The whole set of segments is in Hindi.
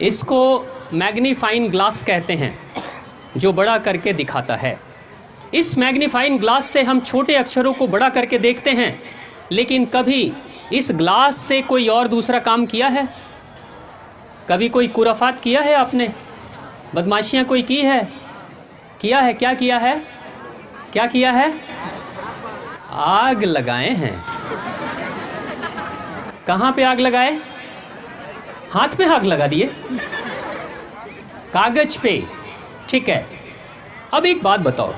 इसको मैग्नीफाइंग ग्लास कहते हैं, जो बड़ा करके दिखाता है। इस मैग्नीफाइंग ग्लास से हम छोटे अक्षरों को बड़ा करके देखते हैं, लेकिन कभी इस ग्लास से कोई और दूसरा काम किया है? कभी कोई कुराफात किया है आपने? बदमाशियां कोई की है? किया है? क्या किया है? क्या किया है? आग लगाए हैं। कहां पे आग लगाए? हाथ पे आग लगा दिए, कागज पे। ठीक है, अब एक बात बताओ,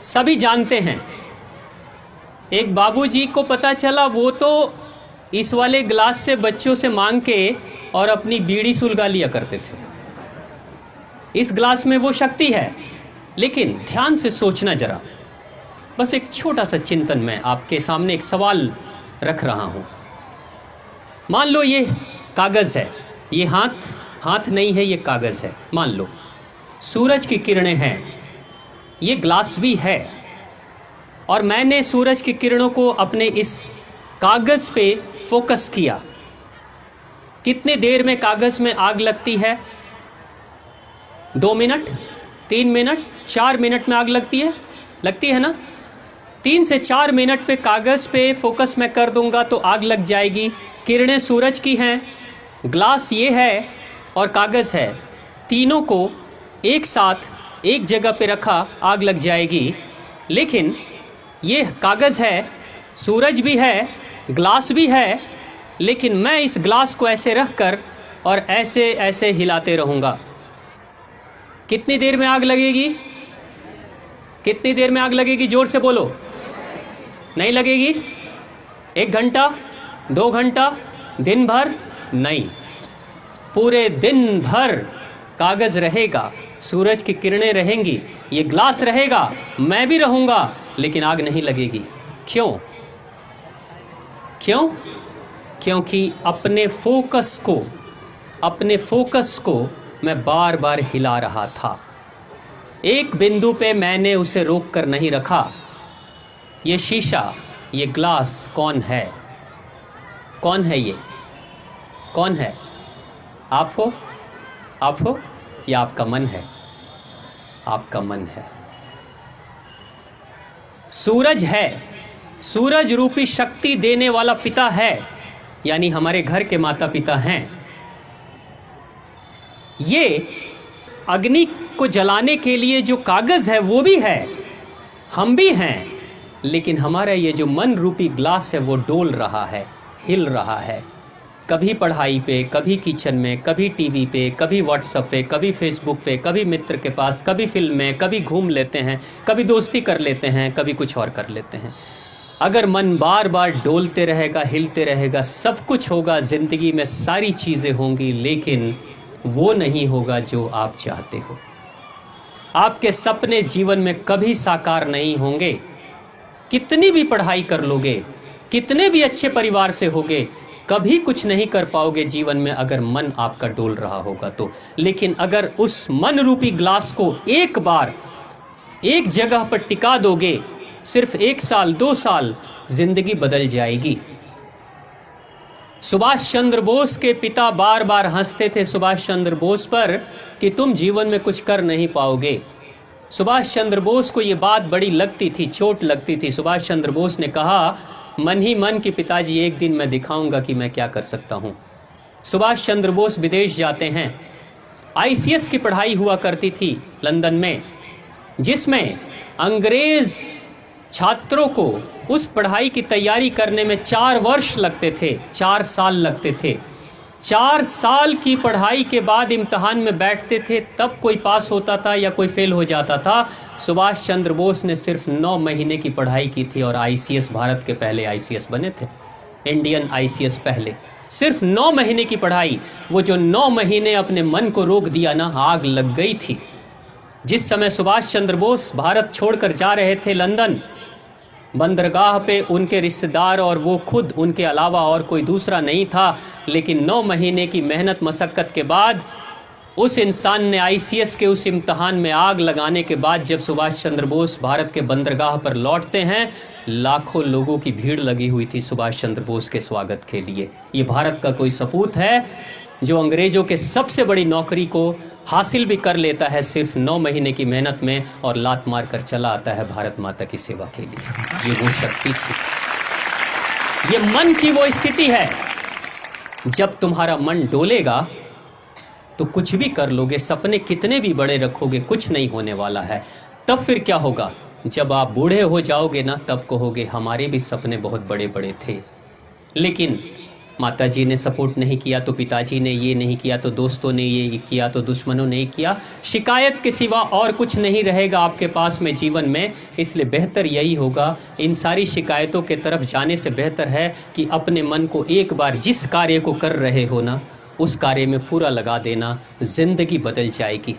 सभी जानते हैं, एक बाबूजी को पता चला वो तो इस वाले ग्लास से बच्चों से मांग के और अपनी बीड़ी सुलगा लिया करते थे। इस ग्लास में वो शक्ति है, लेकिन ध्यान से सोचना जरा। बस एक छोटा सा चिंतन, मैं आपके सामने एक सवाल रख रहा हूं। मान लो ये कागज है, ये हाथ नहीं है, ये कागज है। मान लो सूरज की किरणें हैं, ये ग्लास भी है, और मैंने सूरज की किरणों को अपने इस कागज पे फोकस किया। कितने देर में कागज में आग लगती है? 2 मिनट, 3 मिनट, 4 मिनट में आग लगती है ना? 3 से 4 मिनट पे कागज पे फोकस मैं कर दूंगा तो आग लग जाएगी। किरणें सूरज की हैं, ग्लास ये है और कागज है, तीनों को एक साथ एक जगह पे रखा, आग लग जाएगी। लेकिन ये कागज है, सूरज भी है, ग्लास भी है, लेकिन मैं इस ग्लास को ऐसे रख कर और ऐसे ऐसे हिलाते रहूँगा। कितनी देर में आग लगेगी? कितनी देर में आग लगेगी? जोर से बोलो। नहीं लगेगी? 1 घंटा, 2 घंटा, दिन भर? नहीं, पूरे दिन भर कागज रहेगा, सूरज की किरणें रहेंगी, ये ग्लास रहेगा, मैं भी रहूंगा, लेकिन आग नहीं लगेगी। क्यों? क्योंकि अपने फोकस को मैं बार बार हिला रहा था। एक बिंदु पे मैंने उसे रोक कर नहीं रखा। ये शीशा, ये ग्लास कौन है? कौन है ये? कौन है? आप हो या आपका मन है? आपका मन है। सूरज है, सूरज रूपी शक्ति देने वाला पिता है, यानी हमारे घर के माता पिता हैं। ये अग्नि को जलाने के लिए जो कागज है वो भी है, हम भी हैं, लेकिन हमारा ये जो मन रूपी ग्लास है वो डोल रहा है, हिल रहा है। कभी पढ़ाई पे, कभी किचन में, कभी टीवी पे, कभी व्हाट्सएप पे, कभी फेसबुक पे, कभी मित्र के पास, कभी फिल्म में, कभी घूम लेते हैं, कभी दोस्ती कर लेते हैं, कभी कुछ और कर लेते हैं। अगर मन बार बार डोलते रहेगा, हिलते रहेगा, सब कुछ होगा, जिंदगी में सारी चीज़ें होंगी, लेकिन वो नहीं होगा जो आप चाहते हो। आपके सपने जीवन में कभी साकार नहीं होंगे। कितनी भी पढ़ाई कर लोगे, कितने भी अच्छे परिवार से होगे, कभी कुछ नहीं कर पाओगे जीवन में अगर मन आपका डोल रहा होगा तो। लेकिन अगर उस मन रूपी ग्लास को एक बार एक जगह पर टिका दोगे, सिर्फ 1 साल 2 साल, जिंदगी बदल जाएगी। सुभाष चंद्र बोस के पिता बार बार हंसते थे सुभाष चंद्र बोस पर कि तुम जीवन में कुछ कर नहीं पाओगे। सुभाष चंद्र बोस को ये बात बड़ी लगती थी, चोट लगती थी। सुभाष चंद्र बोस ने कहा, मन ही मन कि पिताजी एक दिन मैं दिखाऊंगा कि मैं क्या कर सकता हूं। सुभाष चंद्र बोस विदेश जाते हैं। आईसीएस की पढ़ाई हुआ करती थी लंदन में, जिसमें अंग्रेज छात्रों को उस पढ़ाई की तैयारी करने में 4 वर्ष लगते थे, 4 साल लगते थे। 4 साल की पढ़ाई के बाद इम्तहान में बैठते थे, तब कोई पास होता था या कोई फेल हो जाता था। सुभाष चंद्र बोस ने सिर्फ 9 महीने की पढ़ाई की थी और आईसीएस, भारत के पहले आईसीएस बने थे, इंडियन आईसीएस पहले। सिर्फ 9 महीने की पढ़ाई, वो जो 9 महीने अपने मन को रोक दिया ना, आग लग गई थी। जिस समय सुभाष चंद्र बोस भारत छोड़कर जा रहे थे लंदन, बंदरगाह पे उनके रिश्तेदार और वो खुद, उनके अलावा और कोई दूसरा नहीं था। लेकिन 9 महीने की मेहनत मशक्क़त के बाद उस इंसान ने आईसीएस के उस इम्तहान में आग लगाने के बाद जब सुभाष चंद्र बोस भारत के बंदरगाह पर लौटते हैं, लाखों लोगों की भीड़ लगी हुई थी सुभाष चंद्र बोस के स्वागत के लिए। ये भारत का कोई सपूत है जो अंग्रेजों के सबसे बड़ी नौकरी को हासिल भी कर लेता है सिर्फ 9 महीने की मेहनत में, और लात मार कर चला आता है भारत माता की सेवा के लिए। ये वो शक्ति थी, ये मन की वो स्थिति है। जब तुम्हारा मन डोलेगा तो कुछ भी कर लोगे, सपने कितने भी बड़े रखोगे, कुछ नहीं होने वाला है। तब फिर क्या होगा? जब आप बूढ़े हो जाओगे ना, तब कहोगे हमारे भी सपने बहुत बड़े बड़े थे, लेकिन माताजी ने सपोर्ट नहीं किया, तो पिताजी ने ये नहीं किया, तो दोस्तों ने ये किया, तो दुश्मनों ने किया। शिकायत के सिवा और कुछ नहीं रहेगा आपके पास में जीवन में। इसलिए बेहतर यही होगा, इन सारी शिकायतों के तरफ जाने से बेहतर है कि अपने मन को एक बार जिस कार्य को कर रहे हो ना, उस कार्य में पूरा लगा देना, जिंदगी बदल जाएगी।